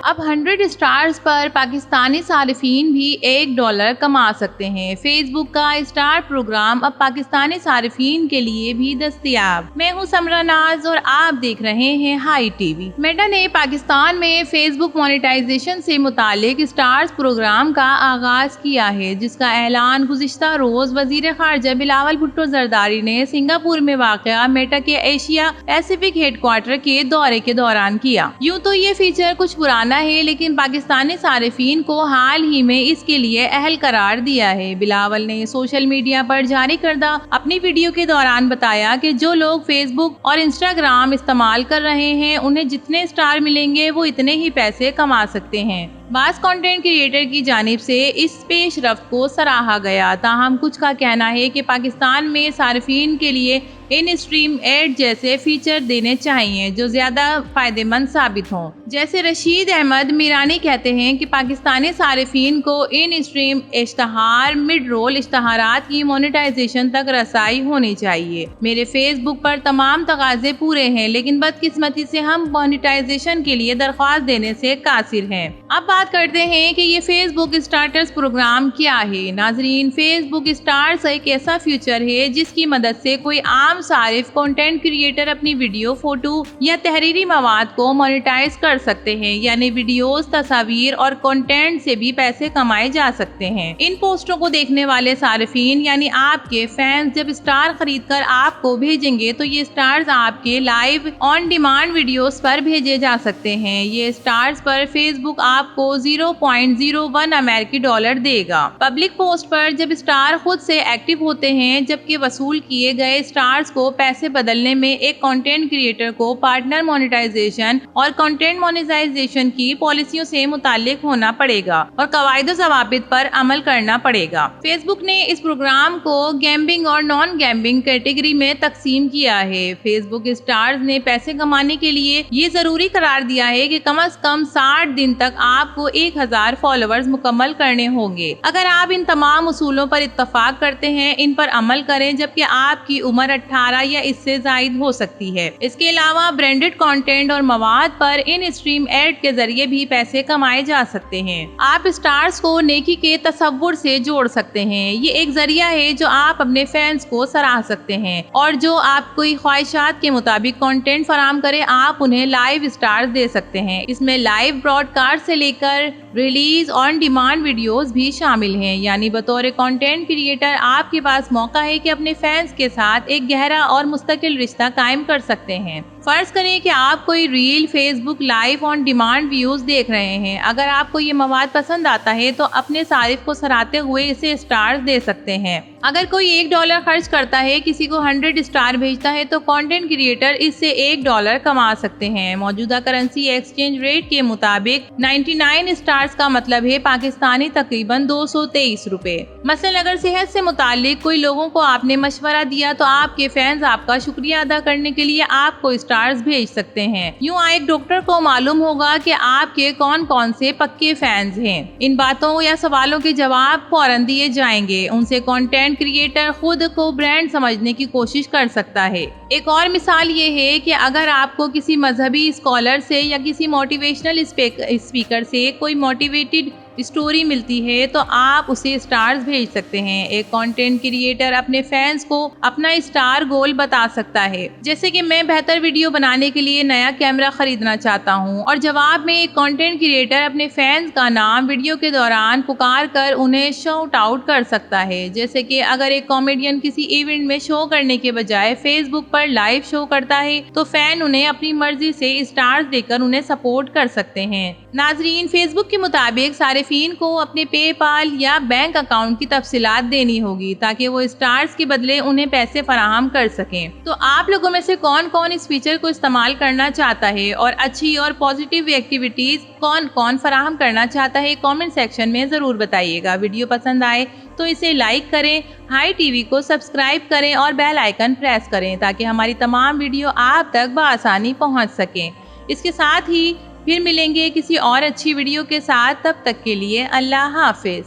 अब 100 स्टार्स पर पाकिस्तानी सारिफीन भी $1 कमा सकते हैं। फेसबुक का स्टार प्रोग्राम अब पाकिस्तानी सारिफीन के लिए भी दस्तयाब। मैं हूं समरा नाज और आप देख रहे हैं हाई टीवी। मेटा ने पाकिस्तान में फेसबुक मोनेटाइजेशन से मुतालिक स्टार्स प्रोग्राम का आगाज किया है, जिसका ऐलान गुज़िश्ता रोज वजीर खारजा बिलावल भुट्टो जरदारी ने सिंगापुर में वाक़या मेटा के एशिया पैसिफिक हेडक्वार्टर के दौरे के दौरान किया। यूँ तो ये फीचर कुछ पुराना है, लेकिन पाकिस्तानी सारिफीन को हाल ही में इसके लिए अहल करार दिया है। बिलावल ने सोशल मीडिया पर जारी करदा अपनी वीडियो के दौरान बताया कि जो लोग फेसबुक और इंस्टाग्राम इस्तेमाल कर रहे हैं, उन्हें जितने स्टार मिलेंगे वो इतने ही पैसे कमा सकते हैं। बास कंटेंट क्रिएटर की जानिब से इस पेशरफ्त को सराहा गया। ताहम कुछ का कहना है कि पाकिस्तान में सारिफीन के लिए इन स्ट्रीम एड जैसे फीचर देने चाहिए जो ज्यादा फायदेमंद साबित हों। जैसे रशीद अहमद मीरानी कहते हैं कि पाकिस्तानी सारिफीन को इन स्ट्रीम इश्तहार मिड रोल इश्तहारात की मोनेटाइजेशन तक रसाई होनी चाहिए। मेरे फेसबुक पर तमाम तकाजे पूरे हैं, लेकिन बदकिस्मती से हम मोनेटाइजेशन के लिए दरख्वास्त देने से कासिर हैं। अब बात करते हैं कि ये फेसबुक स्टार्टर्स प्रोग्राम क्या है। नाजरीन, फेसबुक स्टार्स एक ऐसा फीचर है जिसकी मदद से कोई आम सारिफ कंटेंट क्रिएटर अपनी वीडियो, फोटो या तहरीरी मवाद को मोनेटाइज कर सकते हैं, यानी वीडियोस, तस्वीर और कंटेंट से भी पैसे कमाए जा सकते हैं। इन पोस्टों को देखने वाले सारिफीन यानी आपके फैंस जब स्टार खरीदकर आपको भेजेंगे तो ये स्टार्स आपके लाइव ऑन डिमांड वीडियोस पर भेजे जा सकते हैं। ये स्टार्स पर फेसबुक आपको 0.01 अमेरिकी डॉलर देगा। पब्लिक पोस्ट पर जब स्टार खुद से एक्टिव होते हैं, जबकि वसूल किए गए स्टार्स को पैसे बदलने में एक कंटेंट क्रिएटर को पार्टनर मोनेटाइजेशन और कंटेंट मोनेटाइजेशन की पॉलिसियों से मुताल्लिक होना पड़ेगा और कवायद ज़वाबित पर अमल करना पड़ेगा। फेसबुक ने इस प्रोग्राम को गैम्बिंग और नॉन गैम्बिंग कैटेगरी में तकसीम किया है। फेसबुक स्टार्स ने पैसे कमाने के लिए ये जरूरी करार दिया है कि कम से कम 60 दिन तक आपको 1000 फॉलोअर्स मुकम्मल करने होंगे। अगर आप इन तमाम उसूलों पर इत्तफाक करते हैं, इन पर अमल करें, जबकि आपकी उम्र 18 या इससे जायद हो सकती है। इसके अलावा ब्रांडेड कंटेंट और मवाद पर इन स्ट्रीम एड के जरिए भी पैसे कमाए जा सकते हैं। आप स्टार्स को नेकी के तसव्वुर से जोड़ सकते हैं। ये एक जरिया है जो आप अपने फैंस को सराह सकते हैं और जो आपकी ख्वाहिशात के मुताबिक कंटेंट फराम करे, आप उन्हें लाइव स्टार्स दे सकते हैं। इसमें लाइव ब्रॉडकास्ट से लेकर रिलीज ऑन डिमांड वीडियोस भी शामिल हैं, यानी बतौर कंटेंट क्रिएटर आपके पास मौका है कि अपने फैंस के साथ एक गहरा और मुस्तकिल रिश्ता कायम कर सकते हैं। फर्ज करें कि आप कोई reel, Facebook live on demand views देख रहे हैं। अगर आपको ये मवाद पसंद आता है तो अपने सारिफ को सराहते हुए इसे स्टार्स दे सकते हैं। अगर कोई $1 खर्च करता है, किसी को 100 स्टार भेजता है, तो कंटेंट क्रिएटर इससे $1 कमा सकते हैं। मौजूदा करेंसी एक्सचेंज रेट के मुताबिक 99 स्टार्स का मतलब है पाकिस्तानी तकरीबन 223 रुपए। मसलन अगर सेहत से मुतालिक कोई लोगों को आपने मशवरा दिया तो आपके फैंस आपका शुक्रिया अदा करने के लिए आपको स्टार्स भेज सकते हैं। यूँ एक डॉक्टर को मालूम होगा कि आपके कौन कौन से पक्के फैंस हैं। इन बातों या सवालों के जवाब फौरन दिए जाएंगे। उनसे कंटेंट क्रिएटर खुद को ब्रांड समझने की कोशिश कर सकता है। एक और मिसाल ये है कि अगर आपको किसी मजहबी स्कॉलर से या किसी मोटिवेशनल स्पीकर से कोई मोटिवेटेड स्टोरी मिलती है तो आप उसे स्टार्स भेज सकते हैं। एक कंटेंट क्रिएटर अपने फैंस को अपना स्टार गोल बता सकता है, जैसे कि मैं बेहतर वीडियो बनाने के लिए नया कैमरा खरीदना चाहता हूं, और जवाब में एक कंटेंट क्रिएटर अपने फैंस का नाम वीडियो के दौरान पुकार कर उन्हें शाउट आउट कर सकता है। जैसे कि अगर एक कॉमेडियन किसी इवेंट में शो करने के बजाय फेसबुक पर लाइव शो करता है तो फैन उन्हें अपनी मर्जी से स्टार्स देकर उन्हें सपोर्ट कर सकते हैं। नाजरीन, फेसबुक के मुताबिक सारिफीन को अपने पेपाल या बैंक अकाउंट की तफसीलात देनी होगी ताकि वो स्टार्स के बदले उन्हें पैसे फराहम कर सकें। तो आप लोगों में से कौन कौन इस फीचर को इस्तेमाल करना चाहता है और अच्छी और पॉजिटिव एक्टिविटीज कौन कौन फराहम करना चाहता है, कमेंट सेक्शन में ज़रूर बताइएगा। वीडियो पसंद आए तो इसे लाइक करें, हाई टीवी को सब्सक्राइब करें और बेल आइकन प्रेस करें ताकि हमारी तमाम वीडियो आप तक बआसानी पहुंच सकें। इसके साथ ही फिर मिलेंगे किसी और अच्छी वीडियो के साथ। तब तक के लिए अल्लाह हाफिज।